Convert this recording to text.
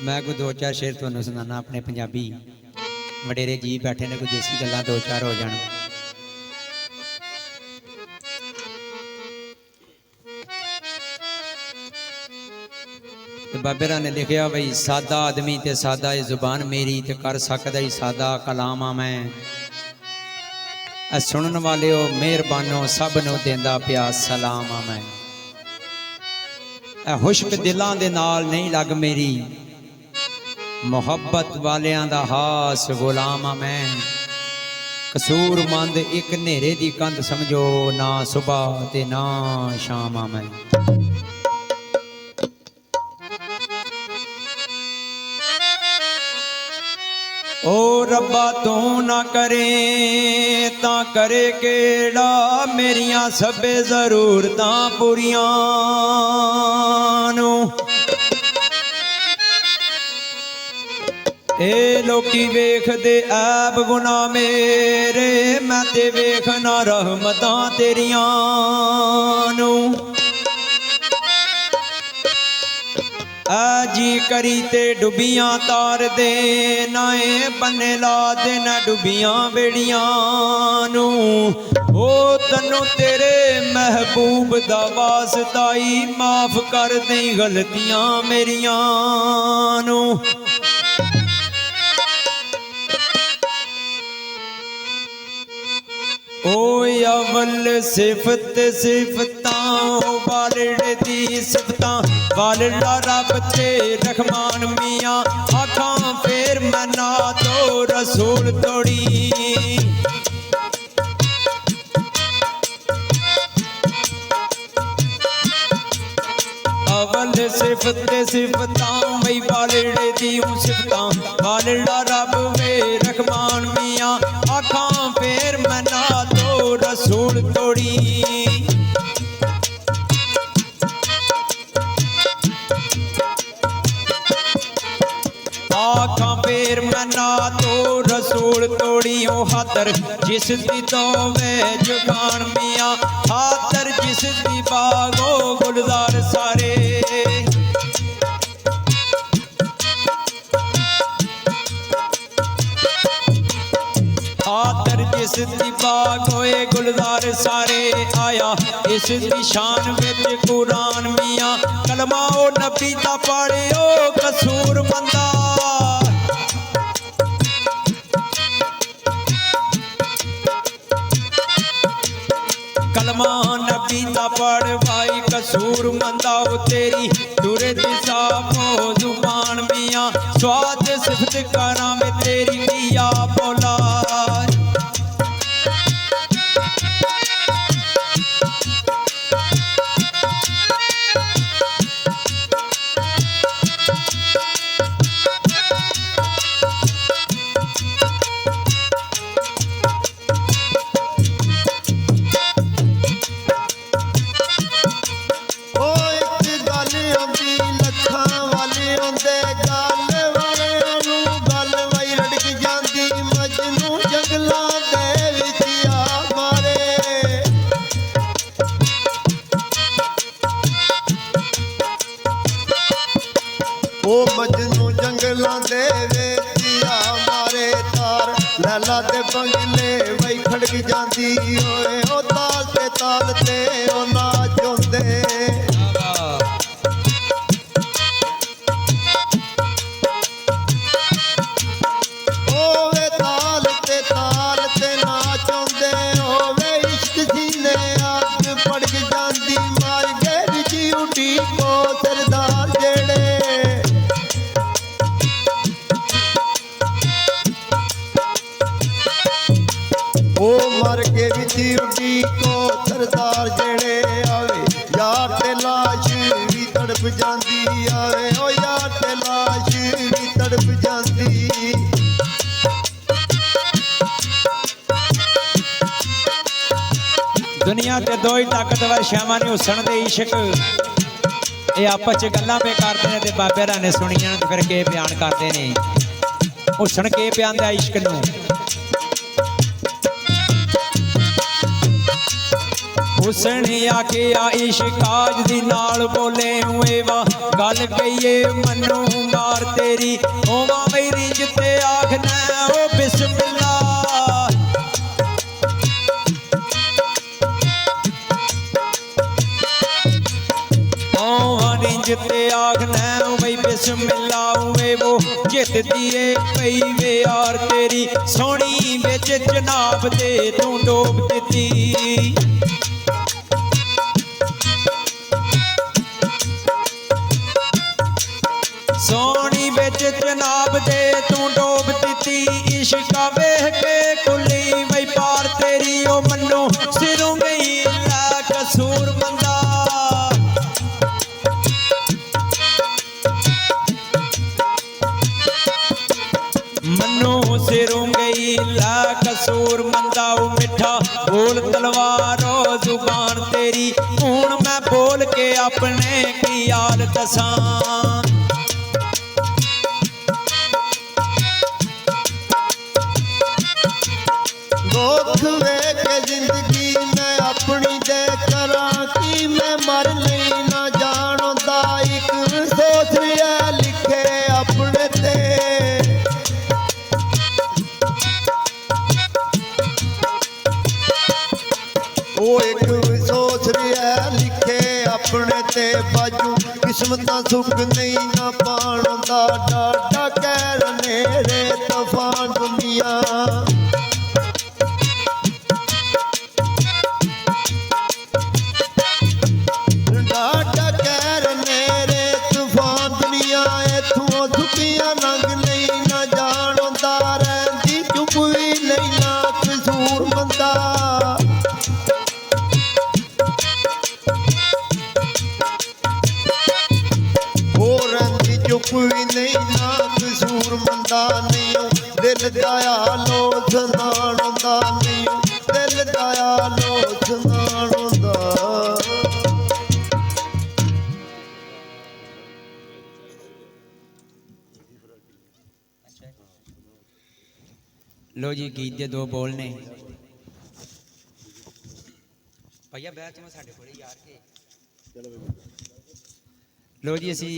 मैं कोई 2-4 शेर तुहानू सुनाना अपने पंजाबी वडेरे जी बैठे ने, कोई देसी गल्लां 2-4 हो जान। बाबे रा ने लिखिया बई सादा आदमी ते सादा जुबान मेरी ते कर सकदा ही सादा कलाम आ मैं। सुनन वाले हो मेहरबानो सब नू देंदा पिया सलाम आ मैं। हुश्क दिलां दे नाल नहीं लग मेरी, मुहब्बत वालियां दा हास गुलाम आ मैं। कसूरमंद एक नेरे दी कंध समझो, ना सुबह ते ना शाम आ मैं। ओ रब्बा तू ना करे ता करे केड़ा, मेरियां सबे जरूरतां पूरियां नू। ए लोकी वेखदे ऐब गुनाह मेरे, मैं ते वेखना रहमतां तेरियां नू। जी करी ते डुबियां तार दे, नाए बन्ने ला दे ना डुबियां बेड़ियां नू। ओ तन्नू तेरे महबूब दा वास्ताई, माफ कर देई गलतियां मेरियां नू। ओ अवल सिफत सिफतां वालड़े दी सिफतां, वालड़ा रब ते रहमान मियां। आखां फेर मना तो रसूल तोड़ी, अवल सिफत सिफतां वही वालड़े दी सिफतां, वालड़ा रब वे रहमान मियां। आखां फेर मना तो रसूल तोड़ी, आखां फेर मना तो रसूल तोड़ी। ओ हादर जिस दी दोवे जुबान मियां, हादर जिस दी बागो गुलजार सारे। हादर जिस दी बाग होए गुलजार सारे, आया इस दी शान विच कुरान मियां। कलमा ओ नबी दा पढ़े ओ कसूर मंदा, कलमा नबी दा पढ़ भाई कसूर मंदा। ओ तेरी दुरे दी साफो जुबान मियां, स्वाद सिफत करा में तेरी दिया बोला। मजनू जंगलां दे विच आ मारे, तार लैला दे बंगले वही खड़क जांदी होए। ओ ताल ते ओ नाच होंदे, ओवे ताल ते नाच होंदे। ओवे इश्क सीने अग पड़क जांदी, मार गए विच उठी को सरदार जेड़े। ओ मर के विची उड़ी को सरदार जेड़े आवे, यार ते लाश भी तड़प जांदी आवे। ओ यार ते लाश भी तड़प जांदी। दुनिया ते दो ही ताकतवर शामां ने हुसन दे इश्क, ये आपस च गल्लां पे करदे ने ते बाबे रा ने सुनियां ते फिर के बयान करदे ने। हुसन के प्यांदा इश्क नू। ਉਸਨੇ ਆਖਿਆ ਇਸ਼ਕਾਜ ਦੀ ਨਾਲ ਬੋਲੇ ਹੋਏ ਵਾ ਗੱਲ ਕਹੀਏ ਮਨੋਂ ਮਾਰ ਤੇਰੀ ਹੋਵਾਂ ਬਈ ਰਿੰਜ ਤੇ ਆਖਣਾ ਓ ਬਿਸਮਿਲ੍ਲਾ ਰਿੰਜ ਤੇ ਆਖਣਾ ਬਈ ਬਿਸਮਿਲ੍ਲਾ ਓਏ ਵੋ ਜਿੱਤਦੀ ਏ ਪਈ ਵੇ ਯਾਰ ਤੇਰੀ ਸੋਹਣੀ ਵਿੱਚ ਜਨਾਬ ਦੇ ਤੂੰ ਡੋਬ ਦਿੱਤੀ ਸੋਹਣੀ ਵਿੱਚ ਜਨਾਬ ਦੇ ਤੂੰ ਡੋਬ ਦਿੱਤੀ ਇਸ਼ਕਾ ਵੇਖ ਕੇ ਕੁੱਲੀ ਬਈ ਪਾਰ ਤੇਰੀ ਓ ਮੰਨੋ ਸਿਰੋਂ ਗਈ ਲੈ ਕਸੂਰ ਮੰਦਾ ਮਨੋਂ ਸਿਰੋਂ ਗਈ ਲਾ ਕਸੂਰ ਮੰਦਾ ਉਹ ਮਿੱਠਾ ਬੋਲ ਤਲਵਾਰੋ ਜ਼ੁਬਾਨ ਤੇਰੀ ਹੁਣ ਮੈਂ ਬੋਲ ਕੇ ਆਪਣੇ ਕੀ ਹਾਲ ਦੱਸਾਂ ਦੁੱਖ ਵੇਖ ਕੇ ਜ਼ਿੰਦਗੀ ਮੈਂ ਆਪਣੀ ਦੇ ਕਰਾਂ ਕਿ ਮੈਂ ਮਰ ਲਈ ਨਾ ਜਾਣਦਾ ਇੱਕ ਸੋਚ ਰਿਹਾ ਲਿਖੇ ਆਪਣੇ ਤੇ ਉਹ ਇੱਕ ਸੋਚ ਰਿਹਾ ਲਿਖੇ ਆਪਣੇ ਤੇ ਬਾਜੂ ਕਿਸਮਤਾਂ ਸੁੱਖ ਨਹੀਂ ਨਾ ਪਾਉਂਦਾ ਡਾਡਾ ਕਹਿਰ ਨੇਰੇ ਤੂਫਾਨ ਦੁਨੀਆ ਡਾਡਾ ਕਹਿਰ ਨੇਰੇ ਤੂਫਾਨ ਦੁਨੀਆ ਇਥੋਂ ਦੁਖੀਆਂ ਲੰਘ ਨਹੀਂ ਨਾ ਜਾਣਦਾ ਰਹਿੰਦੀ ਚੁੱਪ ਵੀ ਨਹੀਂ ਨਾ ਕਸੂਰ ਮੰਦਾ ਚੁੱਪ ਵੀ ਨਹੀਂ ਨਾ ਕਸੂਰ ਮੰਦਾ ਨਹੀਂ ਦਿਲ ਦਾ ਹਾਲੋ ਸੁਣਾਉਂਦਾ ਨਹੀਂ ਦਿਲ ਦਾ ਹਾਲੋ ਸੁਣਾਉਂਦਾ ਲੋ ਜੀ ਗੀਤ ਦੇ ਦੋ ਬੋਲ ਨੇ ਭਈਆ ਬੈਠ ਮੈਂ ਸਾਡੇ ਕੋਲੇ ਯਾਰ ਕੇ ਲੋ ਜੀ ਅਸੀਂ